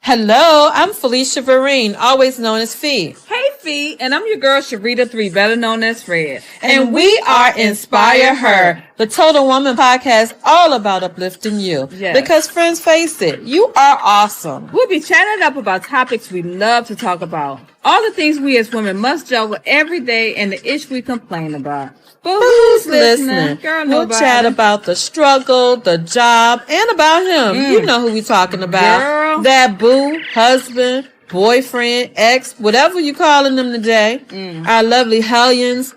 Hello, I'm Felicia Vereen, always known as Fee. Hey, Fee, and I'm your girl, Sharita 3, better known as Fred. And we are Inspire Her, the Total Woman podcast, all about uplifting you. Yes. Because friends, face it, you are awesome. We'll be chatting up about topics we love to talk about. All the things we as women must juggle every day and the ish we complain about. But who's listening? Girl, we'll chat about the struggle, the job, and about him. You know who we talking about. Girl. That boo, husband, boyfriend, ex, whatever you calling them today. Our lovely hellions,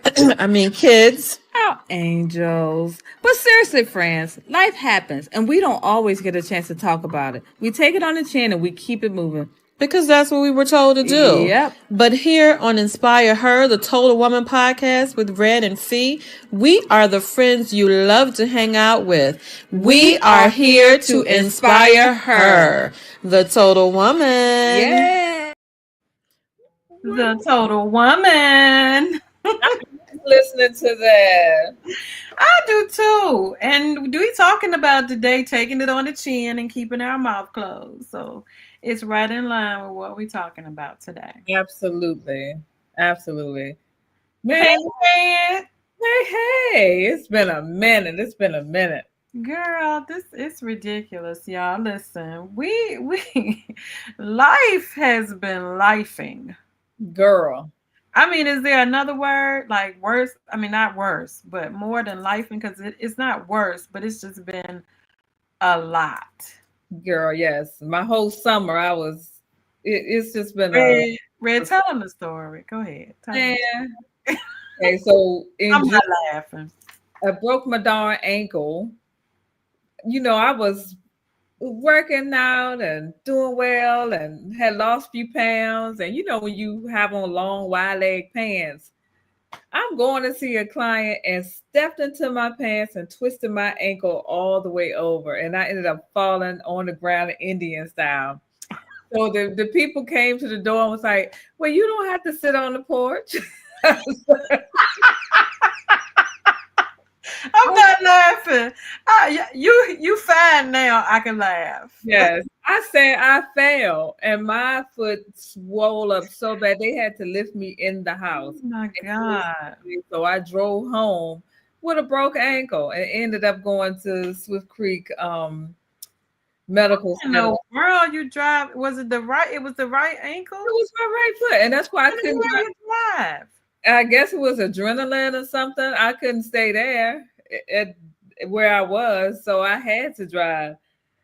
kids. Our angels. But seriously, friends, life happens, and we don't always get a chance to talk about it. We take it on the chin and we keep it moving. Because that's what we were told to do. Yep. But here on Inspire Her, the Total Woman podcast with Red and Fee, we are the friends you love to hang out with. We are here to inspire her, the Total Woman. Yeah. The Total Woman. Listening to that. I do too. And we talking about today taking it on the chin and keeping our mouth closed. So it's right in line with what we're talking about today. Absolutely. Man, Hey, it's been a minute. Girl, this is ridiculous, y'all. Listen, we life has been lifing. Girl. Is there another word like worse? Not worse, but more than lifing, because it's not worse, but it's just been a lot. Girl, yes. My whole summer, it's just been Red, tell them the story. Go ahead. Okay, so I'm not laughing. I broke my darn ankle. I was working out and doing well and had lost a few pounds. And when you have on long, wide leg pants, I'm going to see a client and stepped into my pants and twisted my ankle all the way over. And I ended up falling on the ground Indian style. So the people came to the door and was like, well, you don't have to sit on the porch. I'm not laughing. You fine now. I can laugh. Yes. I said I fell and my foot swole up so bad they had to lift me in the house. Oh my God. So I drove home with a broke ankle and ended up going to Swift Creek Medical Center. In the world you drive? Was it the right? It was the right ankle? It was my right foot. And that's why I couldn't drive. I guess it was adrenaline or something. I couldn't stay there at where I was. So I had to drive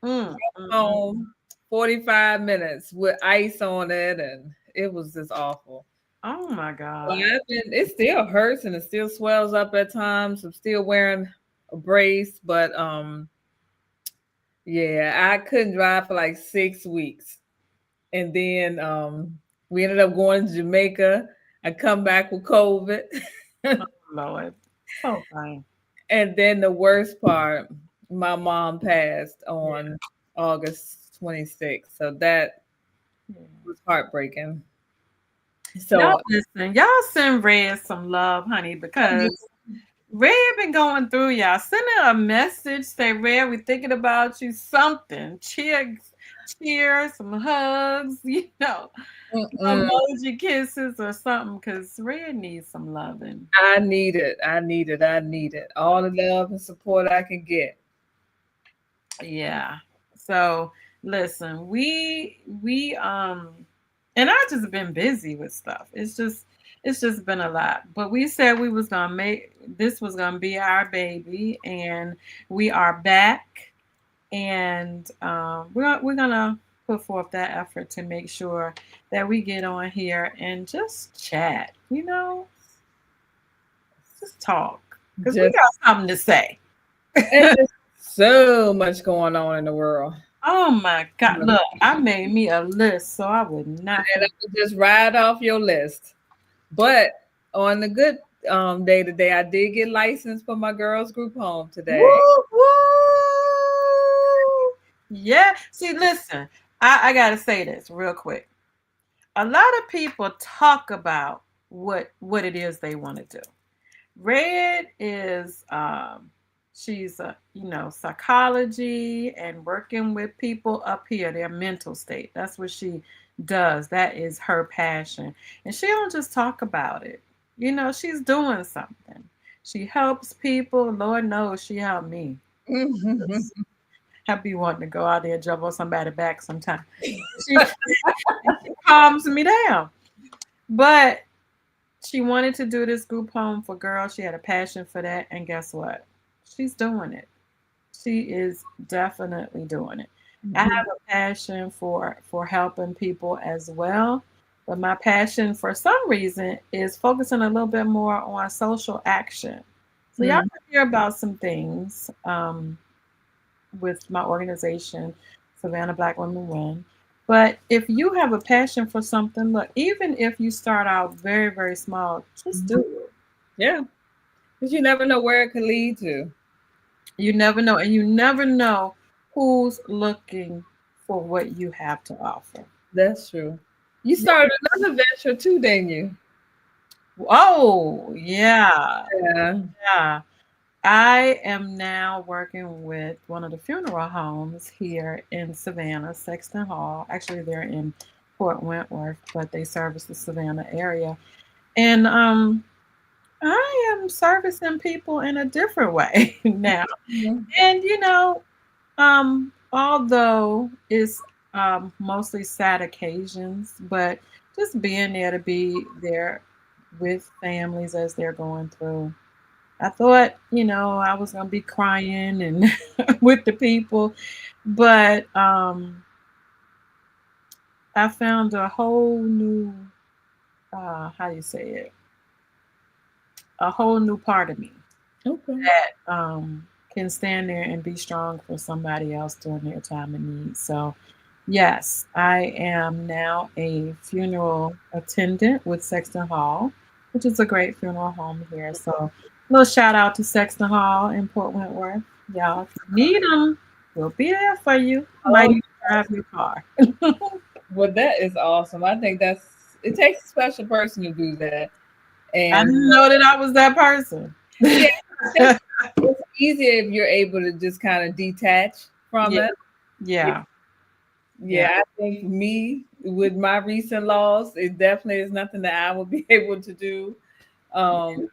home 45 minutes with ice on it. And it was just awful. Oh my God. Well, it still hurts and it still swells up at times. I'm still wearing a brace, but yeah, I couldn't drive for like 6 weeks. And then we ended up going to Jamaica. I come back with COVID. Oh, Lord. So fine. And then the worst part, my mom passed on August 26th. So that was heartbreaking. So y'all send Red some love, honey, because Red been going through y'all. Send her a message, say, Red, we're thinking about you, something. Cheer, some hugs, emoji kisses or something, because Red needs some loving. I need it. All the love and support I can get. Yeah. So listen, we and I just been busy with stuff. It's just been a lot. But we said we was gonna this was gonna be our baby, and we are back, and we're gonna put forth that effort to make sure that we get on here and just chat, just talk, because we got something to say. There's so much going on in the world. Oh my God! Look, I made me a list, so I would not. And I would just ride off your list. But on the good day today, I did get licensed for my girls group home today. Woo, woo. Yeah. See, listen, I gotta say this real quick. A lot of people talk about what it is they want to do. Red is She's psychology and working with people up here, their mental state. That's what she does. That is her passion. And she don't just talk about it. She's doing something. She helps people. Lord knows she helped me. I be wanting to go out there and jump on somebody's back sometime. She calms me down. But she wanted to do this group home for girls. She had a passion for that. And guess what? She's doing it. She is definitely doing it. I have a passion for helping people as well, but my passion for some reason is focusing a little bit more on social action. So y'all Mm. can hear about some things with my organization, Savannah Black Women Win. But if you have a passion for something, look, even if you start out very, very small, just do it. Yeah, because you never know where it could lead to. You never know. And you never know who's looking for what you have to offer. That's true. You started another venture too, didn't you? Oh, yeah. Yeah. Yeah. I am now working with one of the funeral homes here in Savannah, Sexton Hall. Actually, they're in Fort Wentworth, but they service the Savannah area. And I am servicing people in a different way now. Mhm. And although it's mostly sad occasions, but just being there to be there with families as they're going through. I thought, I was gonna be crying and with the people, but I found a whole new, how do you say it? A whole new part of me Okay. that can stand there and be strong for somebody else during their time of need. So, yes, I am now a funeral attendant with Sexton Hall, which is a great funeral home here. So, little shout out to Sexton Hall in Port Wentworth. Y'all, if you need them, we'll be there for you. Might Oh, even drive your car. well, that is awesome. I think it takes a special person to do that. I And didn't know that I was that person. yeah, just it's easier if you're able to just kind of detach from Yeah, it. Yeah, yeah, yeah. yeah, I think me with my recent loss, it definitely is nothing that I would be able to do. Um,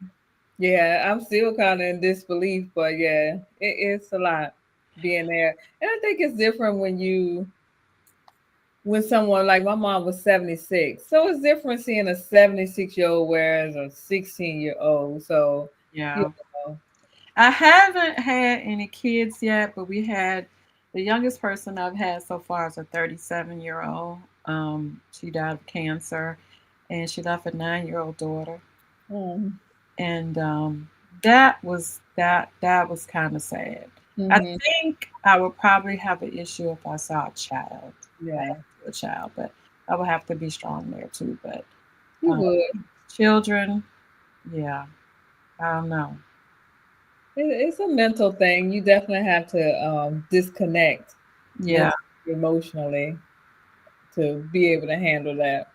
yeah, I'm still kind of in disbelief, but yeah, it's a lot being there. And I think it's different when someone like my mom was 76. So it's different seeing a 76-year-old whereas a 16-year-old. So, you Yeah. know, I haven't had any kids yet, but we had the youngest person I've had so far is a 37-year-old. She died of cancer, and she left a 9-year-old daughter. um, And that was kind of sad. I mhm, think I would probably have an issue if I saw a child, yeah, a child, but I would have to be strong there too. But you um, would. children, yeah, I don't know. It's a mental thing. You definitely have to disconnect Yeah, mentally, emotionally to be able to handle that.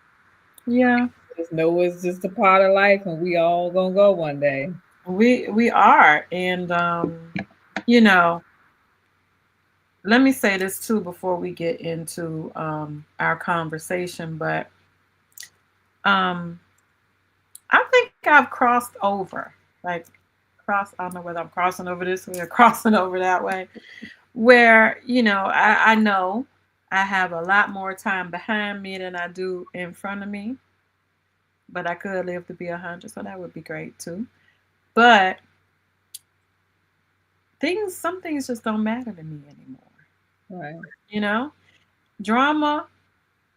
yeah. Just know it's just a part of life, and we all gonna go one day. We are, and you know, let me say this too before we get into our conversation. But um, I think I've crossed over, like cross. I don't know whether I'm crossing over this way or crossing over that way. Where I know I have a lot more time behind me than I do in front of me, but I could live to be 100, so that would be great too. But some things just don't matter to me anymore. Right. You know, drama,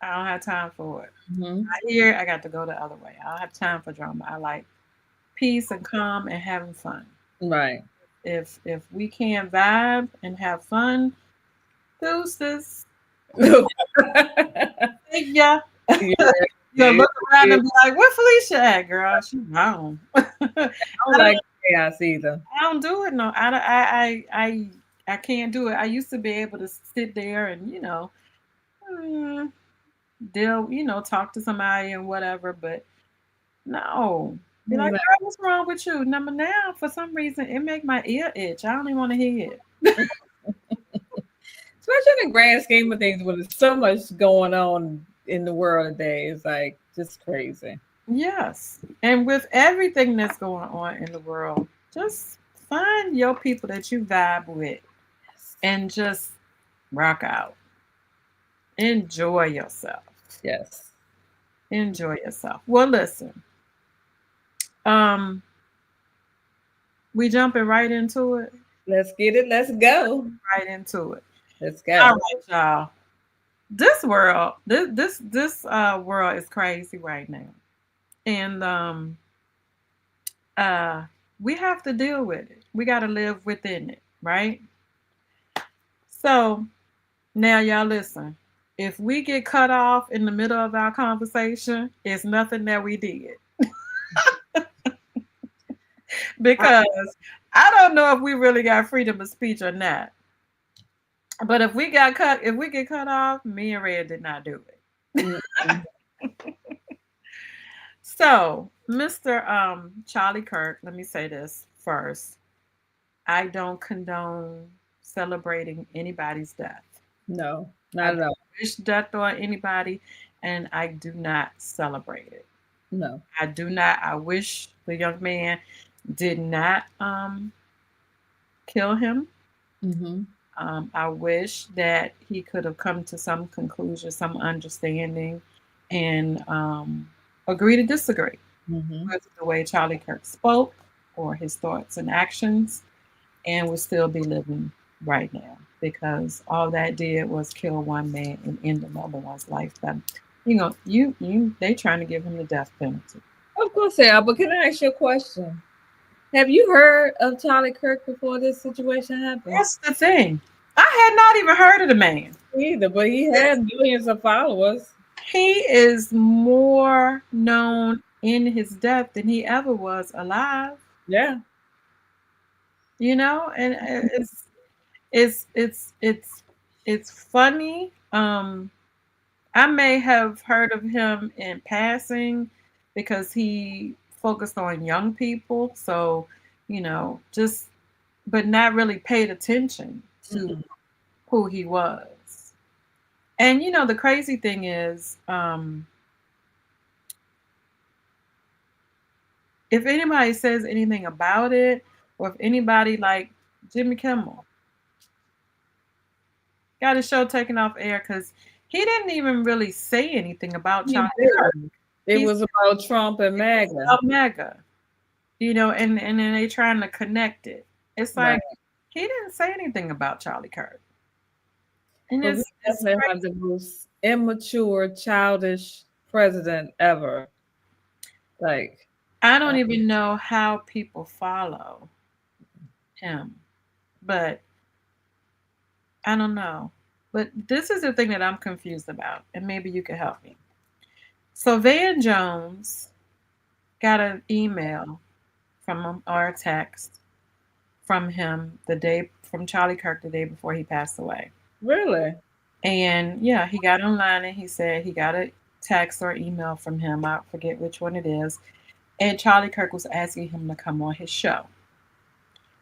I don't have time for it. Hmm. I hear I got to go the other way. I don't have time for drama. I like peace and calm and having fun. Right. If we can't vibe and have fun, deuces. See ya. Yeah, You'll yeah. look around and be like, "Where Felicia at, girl? She gone." I I don't don't. like chaos either. I don't do it. No, I don't- I can't do it. I used to be able to sit there and mm, deal, talk to somebody and whatever. But no. Be like, No. girl, what's wrong with you? Number now, for some reason, it make my ear itch. I don't even want to hear it. Especially in the grand scheme of things, when there's so much going on in the world today, it's like just crazy. Yes. And with everything that's going on in the world, just find your people that you vibe with and just rock out. Enjoy yourself. Yes. Enjoy yourself. Well, listen. Um, we jumping right into it. Let's get it. Let's go. Right into it. Let's All go. right, y'all. This world, this world is crazy right now. And uh we have to deal with it. We gotta live within it, right? So now y'all listen. If we get cut off in the middle of our conversation, it's nothing that we did. Because I don't know if we really got freedom of speech or not. But if we get cut off, me and Red did not do it. Mm-mm. So, Mr. Charlie Kirk, let me say this first. I don't condone celebrating anybody's death. No, I not at don't all. wish death on anybody, and I do not celebrate it. No. I do not. I wish the young man did not kill him. Mm-hmm. I wish that he could have come to some conclusion, some understanding, and agree to disagree Mm-hmm. with the way Charlie Kirk spoke or his thoughts and actions, and would still be living right now because all that did was kill one man and end another one's life. That they trying to give him the death penalty. Of course they are, but can I ask you a question? Have you heard of Charlie Kirk before this situation happened? That's the thing. I had not even heard of the man. Either, but he had millions of followers. He is more known in his death than he ever was alive. Yeah. And it's funny. I may have heard of him in passing because he focused on young people, so just but not really paid attention to Mm-hmm. who he was. And the crazy thing is, if anybody says anything about it, or if anybody like Jimmy Kimmel got his show taken off air because he didn't even really say anything about He Charlie Kirk. did. It He was about Trump and said MAGA. about MAGA, and then they trying to connect it. It's Right. like he didn't say anything about Charlie Kirk, and But we it's definitely have the most immature, childish president ever. Like, I don't even know how people follow him, but I don't know. But this is the thing that I'm confused about, and maybe you can help me. So Van Jones got an email from him or a text from him from Charlie Kirk the day before he passed away. really? And yeah, he got online and he said he got a text or email from him. I forget which one it is. And Charlie Kirk was asking him to come on his show.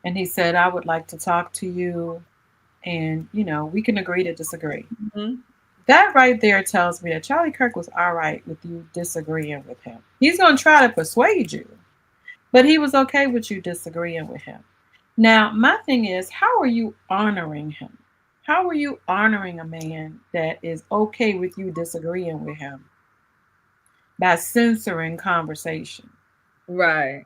And he said, I would like to talk to you. And, we can agree to disagree. Mm-hmm. That right there tells me that Charlie Kirk was all right with you disagreeing with him. He's going to try to persuade you, but he was okay with you disagreeing with him. Now, my thing is, how are you honoring him? How are you honoring a man that is okay with you disagreeing with him by censoring conversation? Right.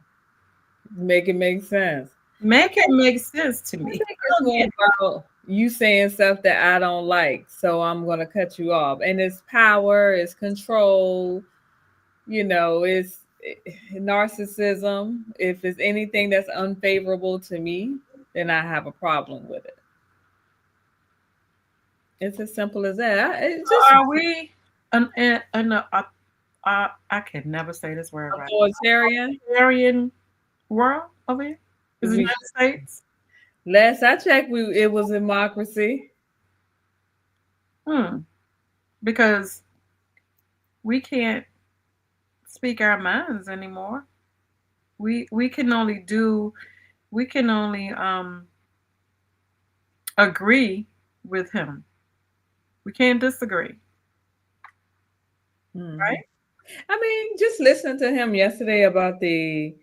Make it make sense. Make it make sense to me. I think it's more about you saying stuff that I don't like, so I'm gonna cut you off. And it's power, it's control, it's narcissism. If it's anything that's unfavorable to me, then I have a problem with it. It's as simple as that. It's So just are we I can never say this word right. authoritarian. Authoritarian world over here? Is the United States? Last I checked, it was democracy. Because we can't speak our minds anymore. We can only do we can only agree with him. We can't disagree, Mhm. right? I mean, just listening to him yesterday about this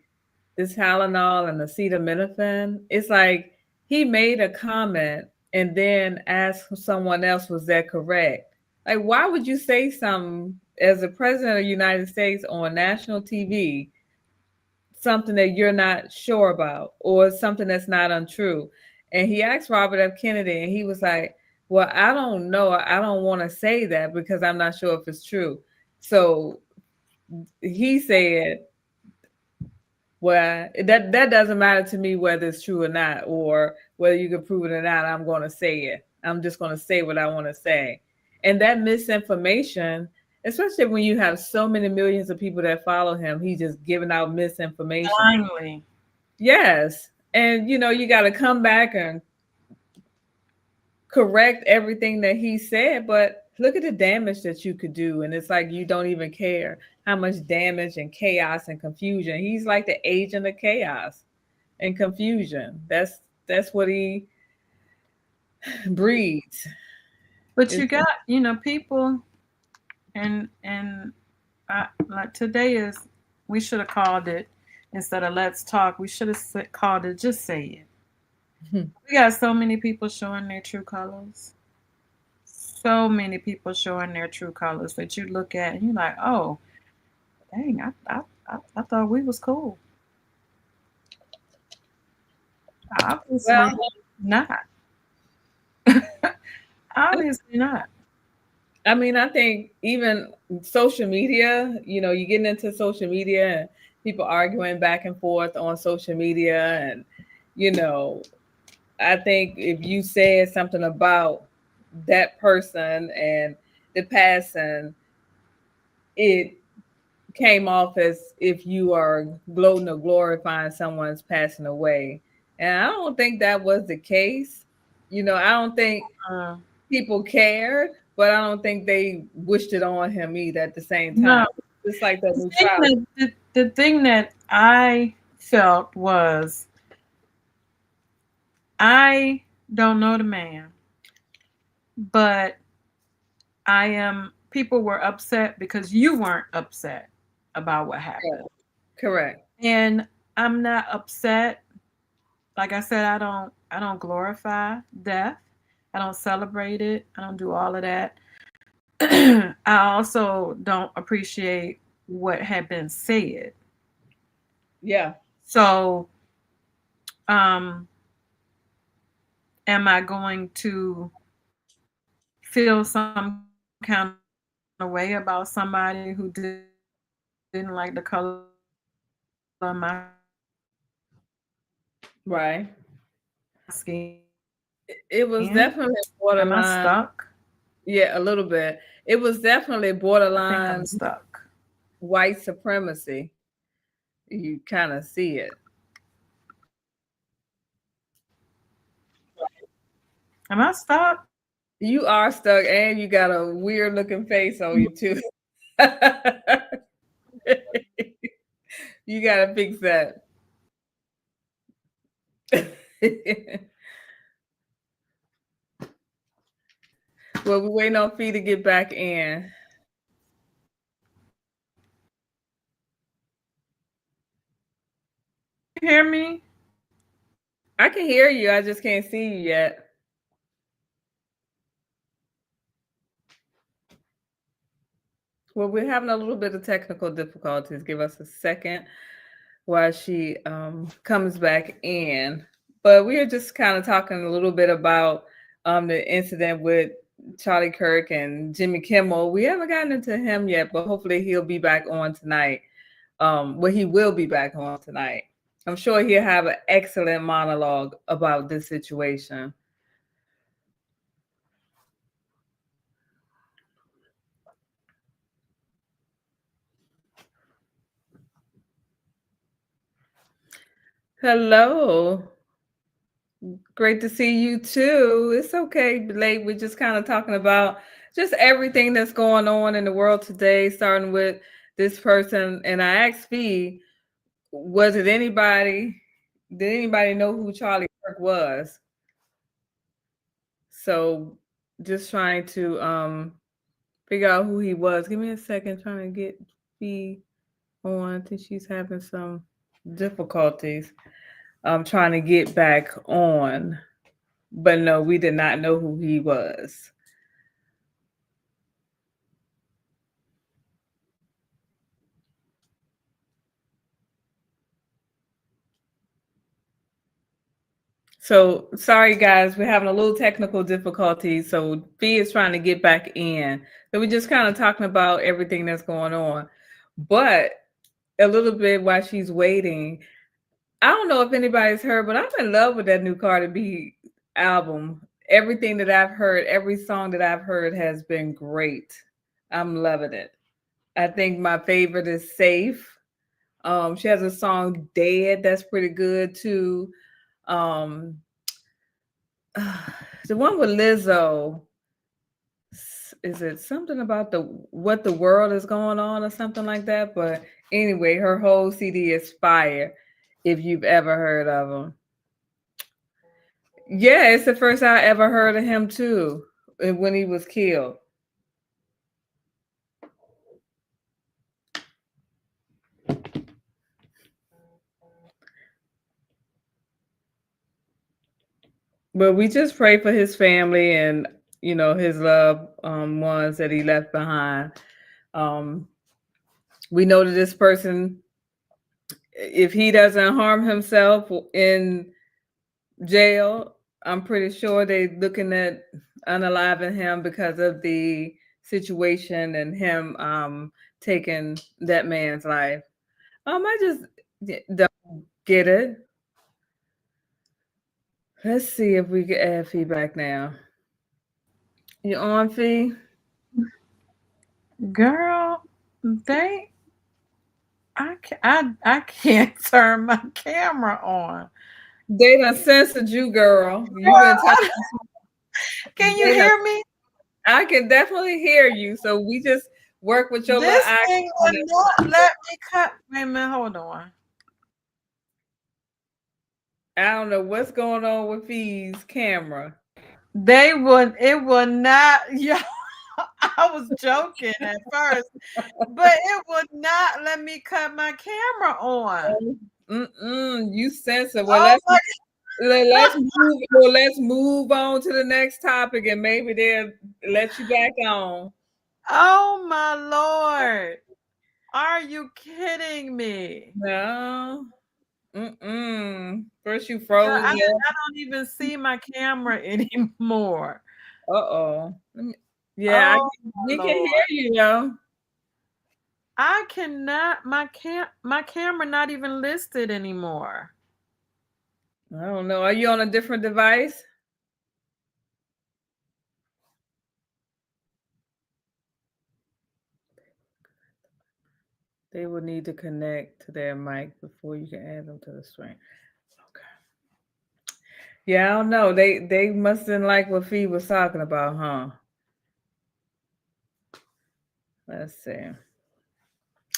Tylenol and acetaminophen, it's like he made a comment and then asked someone else, was that correct? Like, why would you say something as the president of the United States on national TV, something that you're not sure about or something that's not untrue? And he asked Robert F. Kennedy, and he was like, well, I don't know. I don't want to say that because I'm not sure if it's true. So he said, well, that doesn't matter to me whether it's true or not, or whether you can prove it or not. I'm going to say it. I'm just going to say what I want to say. And that misinformation, especially when you have so many millions of people that follow him, he's just giving out misinformation. Finally. Yes. And you got to come back and correct everything that he said, but look at the damage that you could do. And it's like you don't even care how much damage and chaos and confusion. He's like the agent of chaos and confusion. That's what he breeds. But you It's, got, people, and like today is, we should have called it, instead of let's talk, we should have called it just say it. We got so many people showing their true colors. So many people showing their true colors that you look at and you're like, oh, dang, I thought we was cool. Obviously well, not. Obviously not. I mean, I think even social media, you're getting into social media and people arguing back and forth on social media. And, you know, I think if you said something about that person and the passing, it came off as if you are gloating or glorifying someone's passing away. And I don't think that was the case. I don't think Uh, people cared, but I don't think they wished it on him either at the same time. no, Just like that the thing neutrality. that the thing that I felt was, I don't know the man, but I am. People were upset because you weren't upset about what Yeah, happened, correct. and I'm not upset. Like I said, I don't glorify death. I don't celebrate it. I don't do all of that. I also don't appreciate what had been said. Yeah. So, um, am I going to feel some kind of way about somebody who didn't like the color of my Right. skin? It was definitely Am I stuck? borderline. Yeah, a little bit. It was definitely I think I'm borderline stuck. white supremacy. You kind of see it. Am I stuck? You are stuck, and you got a weird looking face on you too. You gotta fix that. Well, we're waiting on Fee to get back in. You hear me? I can hear you. I just can't see you yet. Well, we're having a little bit of technical difficulties. Give us a second while she comes back in. But we are just kind of talking a little bit about the incident with Charlie Kirk and Jimmy Kimmel. We haven't gotten into him yet, but hopefully he'll be back on tonight. Well, he will be back on tonight. I'm sure he'll have an excellent monologue about this situation. Hello. Great to see you too. It's okay, late. We're just kind of talking about just everything that's going on in the world today, starting with this person. And I asked Fee, was it anybody? Did anybody know who Charlie Kirk was? So just trying to figure out who he was. Give me a second, trying to get B on. I think she's having some difficulties. I'm trying to get back on. But no, we did not know who he was. So sorry guys, we're having a little technical difficulty. So B is trying to get back in. So we're just kind of talking about everything that's going on. But a little bit while she's waiting, I don't know if anybody's heard, but I'm in love with that new Cardi B album. Everything that I've heard, every song that I've heard has been great. I'm loving it. I think my favorite is Safe. She has a song Dead that's pretty good too. Um, the one with Lizzo, is it something about the what the world is going on or something like that? But anyway, her whole CD is fire. If you've ever heard of him, yeah, it's the first I ever heard of him too. When he was killed. But we just pray for his family and his loved ones that he left behind. Um, we know that this person, if he doesn't harm himself in jail, I'm pretty sure they're looking at unaliving him because of the situation and him taking that man's life. I just don't get it. Let's see if we can add feedback now. You on, Fee? Girl, I can't turn my camera on. They done censored you, girl. You been talking. Can you hear me? I can definitely hear you. So we just work with your This little thing will not let me cut. Wait a minute, hold on. I don't know what's going on with Fee's camera. It would not, yeah. I was joking at first, but it would not let me cut my camera on. You censor. Well, let's move. Well, let's move on to the next topic, and maybe they'll let you back on. Oh my Lord! Are you kidding me? No. First you froze. I don't even see my camera anymore. Uh-oh. Yeah, we can hear you, yo. I cannot. My camera not even listed anymore. I don't know. Are you on a different device? They will need to connect to their mic before you can add them to the stream. Okay. Yeah, I don't know. They mustn't like what Fee was talking about, huh? Let's see.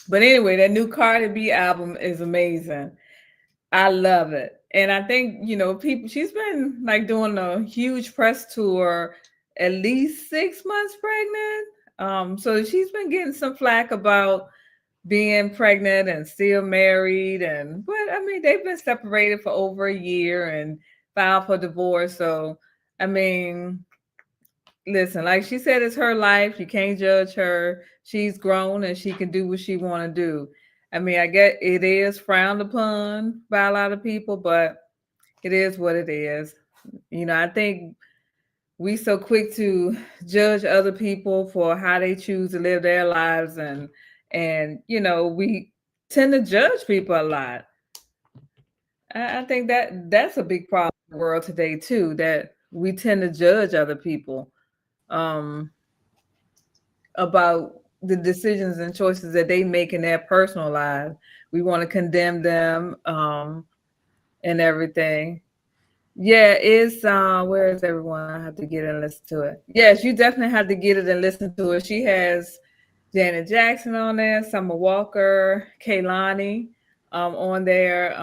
But anyway, that new Cardi B album is amazing. I love it. And I think, people, she's been like doing a huge press tour, at least 6 months pregnant. So she's been getting some flack about being pregnant and still married. But I mean, they've been separated for over a year and filed for divorce. So, I mean, listen, like she said, it's her life. You can't judge her. She's grown and she can do what she want to do. I mean, I get it is frowned upon by a lot of people, but it is what it is. I think we so quick to judge other people for how they choose to live their lives, and we tend to judge people a lot. I think that's a big problem in the world today too, that we tend to judge other people about the decisions and choices that they make in their personal lives. We want to condemn them and everything. Yeah, it's where is everyone? I have to get and listen to it. Yes, you definitely have to get it and listen to it. She has Janet Jackson on there, Summer Walker, Kehlani. on there,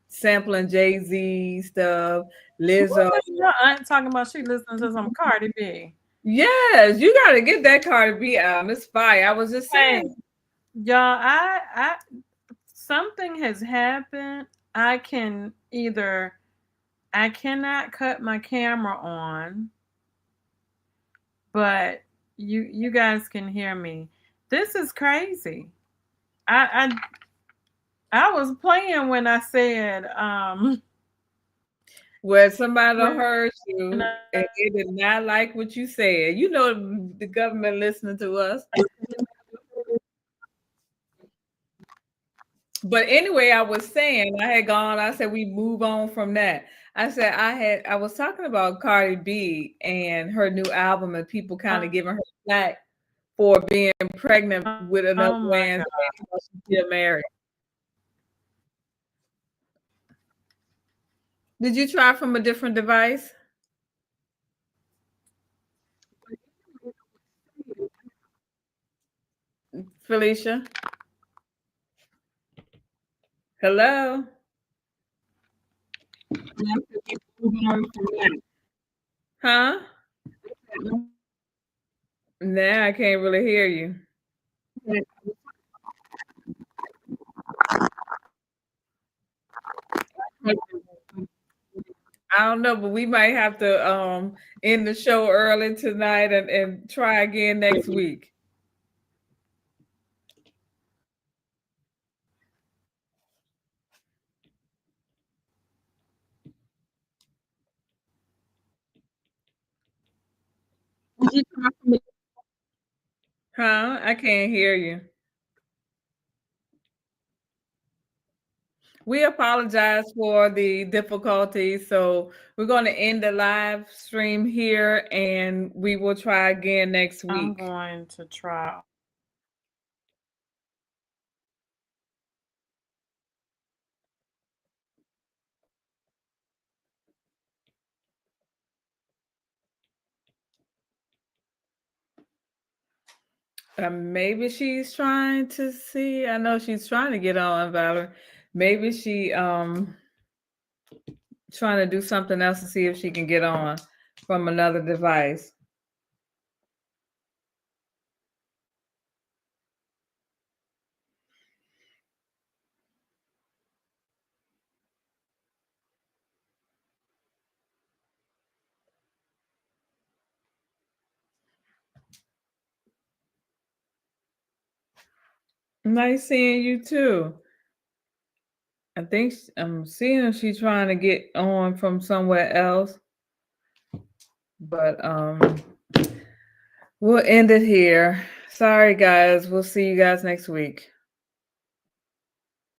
sampling Jay-Z stuff, What Lizzo. is your aunt talking about? She listening to some Cardi B. Yes, you got to get that Cardi B album. It's fire. I was just Hey, saying. y'all, I something has happened. I cannot cut my camera on, but you guys can hear me. This is crazy. I was playing when I said Where somebody when heard you and they did not like what you said. You know the government listening to us. But anyway, I was saying I said we move on from that. I said I was talking about Cardi B and her new album and people kind of giving her flack for being pregnant with another oh my man's god. baby while she's still married. Did you try from a different device, Felicia? Hello? Huh? Nah, I can't really hear you. I don't know, but we might have to end the show early tonight and try again next week. Huh? I can't hear you. We apologize for the difficulties. So we're going to end the live stream here and we will try again next I'm week. going to try. Maybe she's trying to see. I know she's trying to get on, Valerie. Maybe she trying to do something else to see if she can get on from another device. Nice seeing you too. I think I'm seeing if she's trying to get on from somewhere else. But we'll end it here. Sorry guys. We'll see you guys next week.